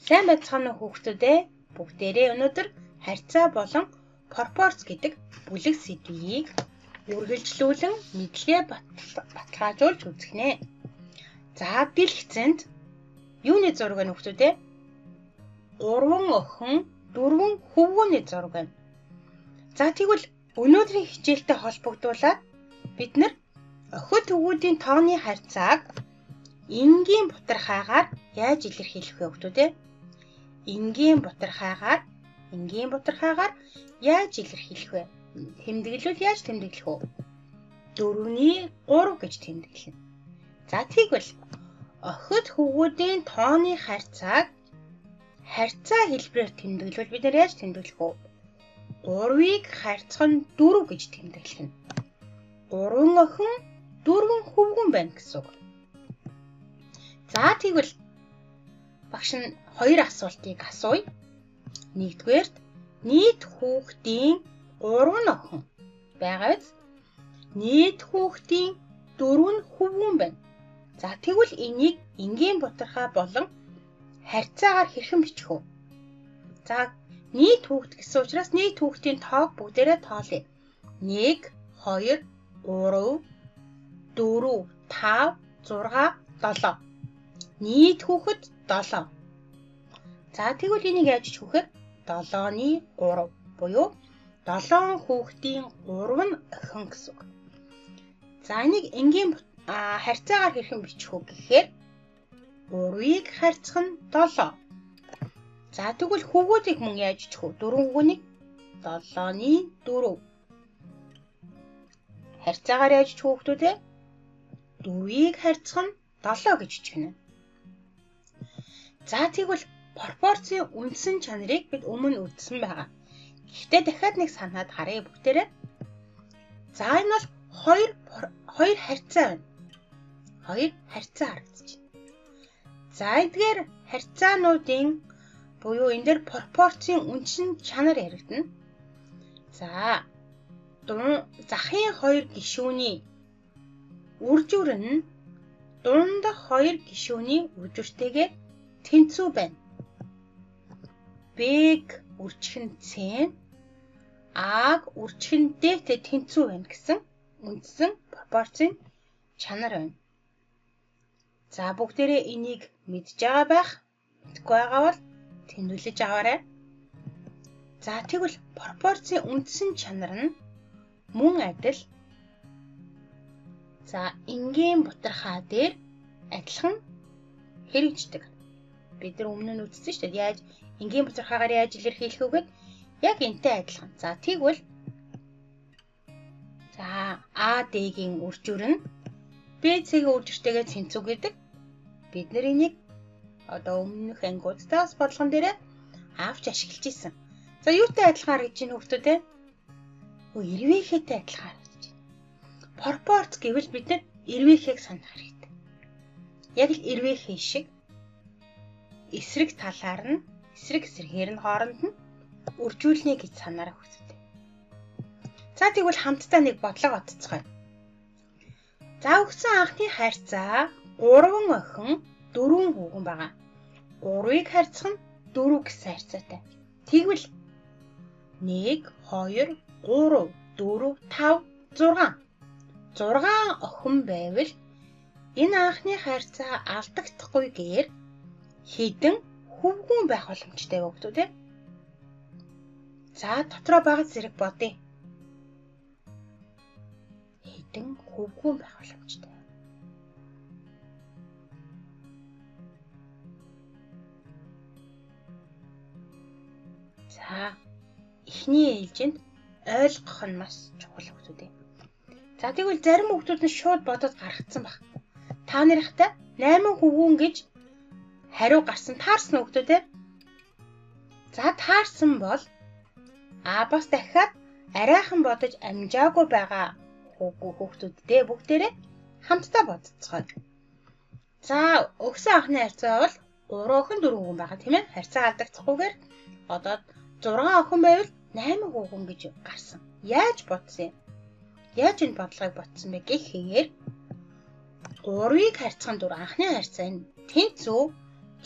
Сайн байцгаана уу хүүхдүүдээ. Бүгдээрээ өнөөдөр харьцаа болон пропорц гэдэг бүлэг сэдвийг үргэлжлүүлэн мэдлэгээ баталгаажуулж үзэх нэ. За дэлгэцэнд юуны зураг байна хүүхдүүдээ? 3 охин, 4 хөвгүүний зураг байна. За тэгвэл өнөөдрийн хичээлтэй холбогдуулаад бид нар охид хөвгүүдийн тооны харьцааг энгийн бутархайгаар яаж илэрхийлэх вэ хүүхдүүдээ? Энгийн бутархайгаар яаж илэрхийлэх вэ? Тэмдэглэл яаж тэмдэглэх вэ? 4-ний 3 гэж тэмдэглэнэ. За тэгвэл охид хөвгүүдийн тооны харьцааг харьцаа хэлбэрээр тэмдэглэл бид нар яаж тэмдэглэх вэ? 3-ыг харьцах нь 4 гэж тэмдэглэнэ. 3 охин, 4 хөвгүүн байна гэсэн үг. За тэгвэл багш нь 2 асуултыг асууя. Нэгдүгээрт нийт хүүхдийн 3 охин байгаа биз? Нийт хүүхдийн 4 хөвгүүн байна. За тэгвэл энийг энгийн бутархай болон харьцаагаар хэрхэн бичих вэ? За нийт хүүхд гэсэн учраас нийт хүүхдийн тоог бүгдээрээ тоолъё. 1, 2, 3, 4, 5, 6, 7. Нийт хүүхэд 7. За тэгвэл энийг яаж бичих вэ? 7-ны 3 буюу 7 хүүхдийн 3 нь охин гэсэн үг. За энийг энгийн харьцаагаар хэрхэн бичих вэ гэхээр 3-ыг харьцах нь 7. За тэгвэл хөвгүүдийг мөн яаж бичих вэ? 4 хөвгүүнийг 7-ны 4. Харьцаагаар яаж бичих вэ хүүхдүүдээ? 4-ийг харьцах нь 7 гэж бичгэнэ. За тэгвэл пропорцийн үндсэн чанарыг бид өмнө үзсэн байгаа. Гэхдээ дахиад нэг санаад харъя бүгдээрээ. За энэ бол хоёр харьцаа байна. 2 харьцаа харагдаж байна. За эдгээр харьцаануудын буюу энэ дээр пропорцийн үндсэн чанар яригдана. За захын 2 гишүүний үржүүр нь дундах 2 гишүүний үржүүртэйгээ тэнцүү байна. Б-г үржих нь С, А-г үржих нь Д-тэй тэнцүү байна гэсэн үндсэн пропорцийн чанар байна. За бүгдээрээ энийг мэдж байгаа байх. Мэдгүй байгаа бол тэмдэглэж аваарай. За тэгвэл пропорцийн үндсэн чанар нь мөн адил. За энгийн бутархай дээр адилхан хэрэгждэг. Бид нар өмнө нь үзсэн шүү дээ. Яаж энгийн бутархайгаар яаж илэрхийлэх вэ гэд яг энтэй адилхан. За тэгвэл АД-гийн үржүүр нь БЦ-гийн үржүүртэйгээ тэнцүү гэдэг. Бид нар энийг одоо өмнөх ангиудаас бодлогон дээрээ авч ашиглаж исэн. За юутай адилхан харагдаж байна хүүхдүүдээ? Эрвээхээтэй адилхан харагдаж байна. Пропорц гэвэл бид нар эрвээхийг санах хэрэгтэй. Яг л эрвээхээ шиг эсрэг талаар нь эсрэг эсрэгээр нь хооронд нь үржүүлнэ гэж санаарай хүүхдүүдээ. За тэгвэл хамтдаа нэг бодлого бодцгоё. За өгсөн анхны харьцаа 3 охин 4 хүүхэн байгаа. 3-ыг харьцах нь 4 гэсэн харьцаатай. Тэгвэл 1, 2, 3, 4, 5, 6. 6 охин байвал энэ анхны харьцаа алдагдахгүйгээр хэдэн хөвгүүн байх боломжтой вэ хүүхдүүдээ? За дотроо багц зэрэг бодъё. Хэдэн хөвгүүн байх боломжтой. За эхний ээлжинд ойлгох нь маш чухал хүүхдүүдээ. За тэгвэл зарим хүүхдүүд нь шууд бодоод гаргацсан баг. Та нарынхтай 8 хөвгүүн гэж хариу гарсан таарсан хүүхдүүдээ. За таарсан бол бас дахиад арайхан бодож амжаагүй байгаа хүүхдүүдтэй бүгдээрээ хамтдаа бодцгоё. За өгсөн анхны харьцаа бол 3 охин 4 хүүхэн байгаа тийм ээ. Харьцаа алдагдахгүйгээр одоо 6 охин байвал 8 хүүхэн гэж гарсан. Яаж бодсон юм? Яаж энэ бодлогыг ботсон бэ гэхээр 3-ыг харьцах нь 4 анхны харьцаа нь тэнцүү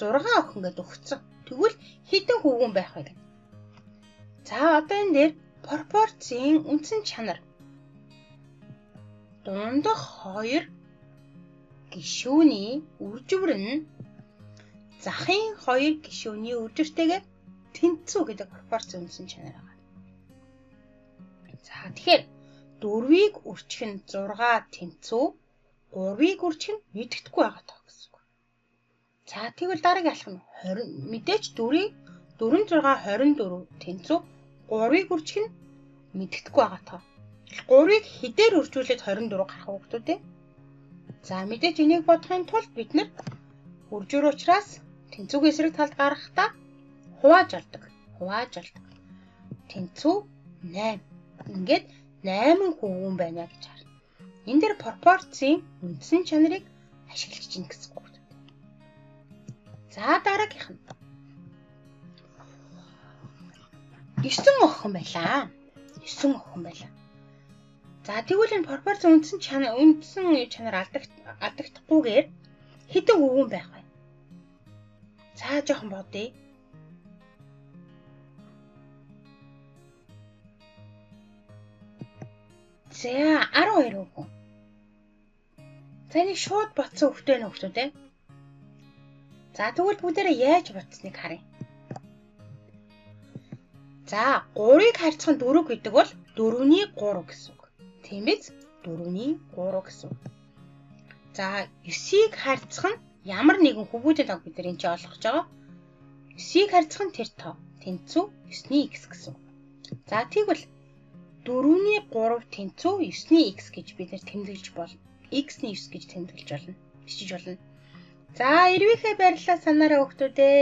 6 охин гэд өгцөн. Тэгвэл хэдэн хөвгүүн байх вэ? За одоо энэ дээр пропорцийн үндсэн чанар. Дундах 2 гишүүний үрживэр нь захын 2 гишүүний үржиртэйгээр тэнцүү гэдэг пропорцийн үндсэн чанар байгаа. За тэгэхээр 4-ийг үржих нь 6 тэнцүү, 3-ыг үржих нь мэддэхгүй байгаа тоо гэсэн үг. За тэгвэл дараагийн алхам 20 мэдээч 4-ийг 4 6 24 тэнцүү, 3-ыг үржих нь мэддэхгүй байгаа тоо. 3-ыг хэдээр үржүүлээд 24 гарах вэ гэдэг үү? За мэдээж энийг бодохын тулд бид нар үржүүр учраас тэнцүүгийн эсрэг талд гаргахдаа хувааж алдаг. Тэнцүү 8. Ингээд 8 хөвгүүн байна гэж харна. Энэ дээр пропорцийн үндсэн чанарыг ашиглаж чинь гэсэн үг. За дараагийнх нь 9 охин байлаа. За тэгвэл энэ пропорцийн үндсэн чанар алдагдахгүйгээр хэдэн хөвгүүн байх вэ? За жоохон бодъё. За 12 хөвгүүн. За энийг шууд бодсон хөвгтэй нэ хөвгтүүд ээ. За тэгвэл бүгдээрээ яаж бодсныг харъя. За 3-ыг харьцах нь 4 гэдэг бол 4-ний 3 гэсэн үг. Тийм биз? 4-ний 3 гэсэн үг. За 9-ийг харьцах нь ямар нэгэн хөвгүүдийн тоог бид нар энэ чинь олгож байгаа. 9-ийг харьцах нь тэр тоо. Тэнцүү 9-ний x гэсэн үг. За тэгвэл 4-ний 3 тэнцүү 9-ний x гэж бид нар тэмдэглэж болно. X-ний 9 гэж тэмдэглэж болно. Бичиж болно. За эрвээхээ барьлаа санаараа хөвгтүүдээ.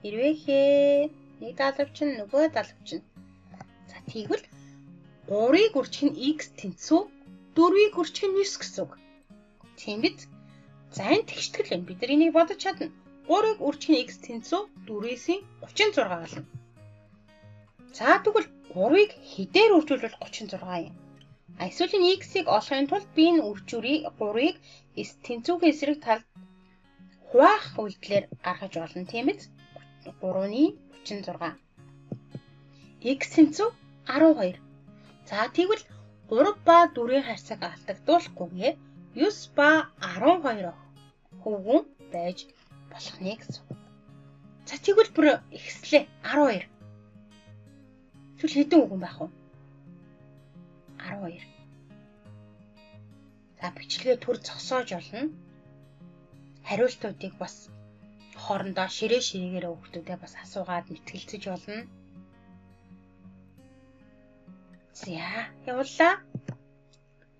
Эрвээхээ. Нэг далавчин нөгөө далавчин. За тэгвэл 3-ыг үржих нь x тэнцүү, 4-ыг үржих нь 9 гэсэн үг. Тийм биз? За энэ тэгштгэл байна. Бид нар энийг бодож чадна. 3-ыг үржих нь x тэнцүү, 4-ийн 36 болно. За тэгвэл 3-ыг хэдээр үржүүлвэл 36 юм. Эсвэл энэ x-ийг олохын тулд би энэ үржүүрийг 3-ыг тэнцүүгийн эсрэг талд хуваах үйлдэлээр гаргаж болно. Тийм биз? 3-ны 36. X тэнцүү 12. За тэгвэл 3 ба 4-ийн харьцааг алдагдуулахгүйгээр 9 ба 12 хөвгүүн байж болох нэ гэсэн. За тэгвэл бүр ихслээ 12. Тэгвэл хэдэн хөвгүүн байх вэ? 12. За бичлэгээ төр зогсоож болно. Хариултуудыг бас хоорондоо ширээгээр хөвгтүүдээ бас асуугаад мэтгэлцэж болно. За явууллаа.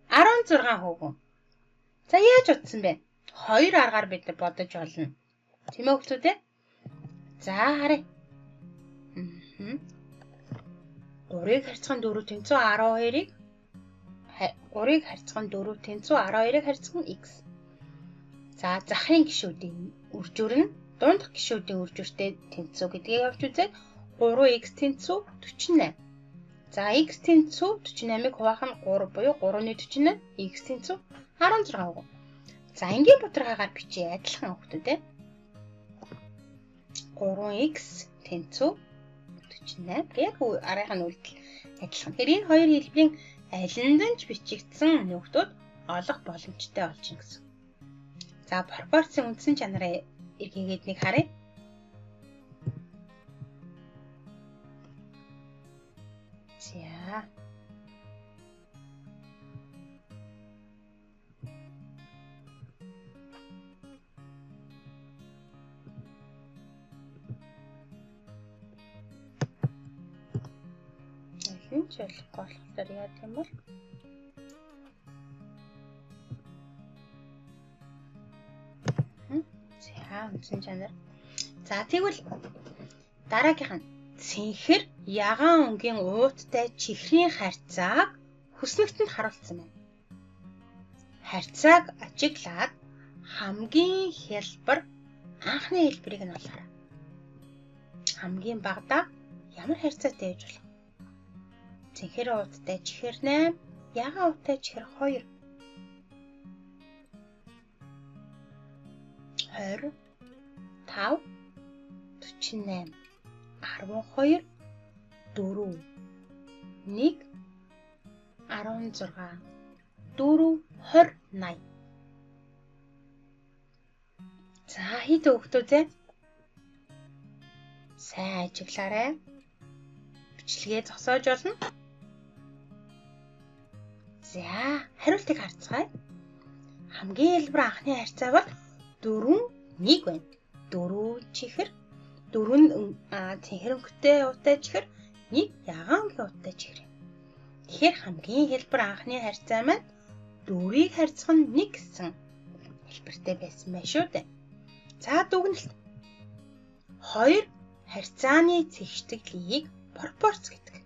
16 хөвгүүн. За яаж утсан бэ? 2 аргаар бид бодож болно. Тийм ээ хөвгтүүд ээ? За харъя. 3-ыг харьцах нь 4 тэнцүү 12-ыг 3-ыг харьцах нь 4 тэнцүү 12-ыг харьцах нь x. За захын гишүүдийн үржүүр нь дундх гишүүдийн үржүүртэй тэнцүү гэдгийг авч үзээд 3x тэнцүү 48. За x тэнцүү 48-ыг хуваах нь 3 буюу 3-48 x тэнцүү 16 хөвгүүн. За энгийн бодрогаагаар бичиж адилхан хөвгтүүд ээ. 3x тэнцүү 48 яг арайхан үйлдэл адилхан. Тэгэхээр энэ хоёр хэлбэрийн алинд нь ч бичигдсэн нөхдөд олох боломжтой болж байна гэсэн. За пропорцийн үндсэн чанараа эргээгээд нэг харъя. За хинч болохгүй болохоор яа гэм бол үндсэн чанар. За тэгвэл дараагийнх нь цэнхэр ягаан өнгийн ууттай чихрийн харьцааг хүснэгтэнд харуулсан байна. Харьцааг ажиглаад хамгийн хялбар анхны хэлбэрийг нь олоорой. Хамгийн багадаа ямар харьцаатай байж болох вэ? Цэнхэр ууттай чихэр 8, ягаан ууттай чихэр 2. 20 45 48 12 4 1 16 4 20 80. За хит хүүхдүүд сайн ажиглаарай. Бичлэгээ зогсоож болно. За, хариултыг харцгаая. Хамгийн хэлбэр анхны харьцаа бол 4 1 байна. 4 чихэр, 4 цэнхэрэнхтэй утай чихэр, 1 ягаангийн утай чихэр. Тэгэхээр хамгийн хэлбэр анхны харьцаа маань 4-ийг харьцах нь 1 гэсэн хэлбэртэй байсан байх шүү дээ. За дүгнэлт. 2 харьцааны тэгшдэглийг пропорц гэдэг.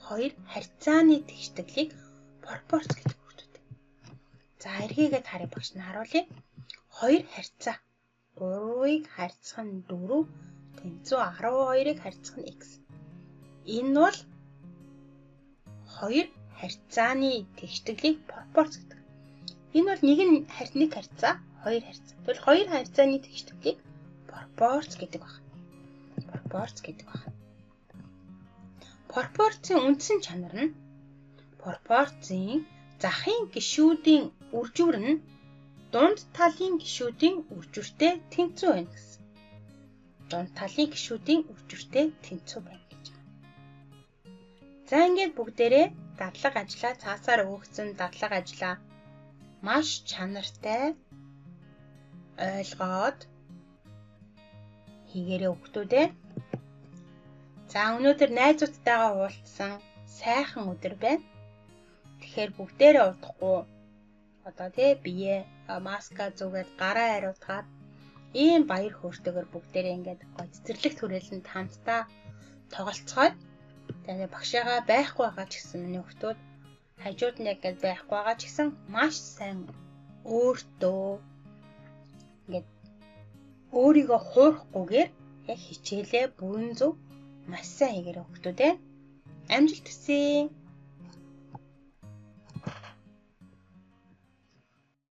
2 харьцааны тэгшдэглийг пропорц гэдэг хүүхдүүд. За эргээгээд харъя багш нь харуулъя. 2 харьцаа. 3-ыг харьцах нь 4, тэнцүү 12-ыг харьцах нь x. Энэ бол 2 харьцааны тэгшдэглийг пропорц гэдэг. Энэ бол нэг харьцаа, 2 харьцаа. Тэгвэл 2 харьцааны тэгшдэглийг пропорц гэдэг байна. Пропорц гэдэг байна. Пропорцийн үндсэн чанар нь пропорцийн захын гишүүдийн үржүүр нь дунд талын гишүүдийн үржүүртэй тэнцүү байна гэсэн. Дунд талын гишүүдийн үржүүртэй тэнцүү байна гэж байна. За ингээд бүгдээрээ дадлага ажлаа цаасаар өгөгдсөн дадлага ажлаа маш чанартай ойлгоод хийгээрэй хүүхдүүдээ. За өнөөдөр найзуудтайгаа уулзсан сайхан өдөр байна. Тэгэхээр бүгдээрээ удахгүй одоо бие маска зүгээд гараа хариуцгаад ийм баяр хөөртэйгээр бүгдээрээ ингээд цэцэрлэгт хүрээлэнд хамтдаа тоглолцоход тэгээ багшаагаа байхгүй байгаа ч гэсэн миний хүүхдүүд хажууд нь яг гээд байхгүй байгаа ч гэсэн маш сайн өөртөө ингээд өөрийгөө хуурахгүйгээр яг хичээлээ бүрэн зөв маш сайн хийгээрэй хүүхдүүд. Амжилт хүсье.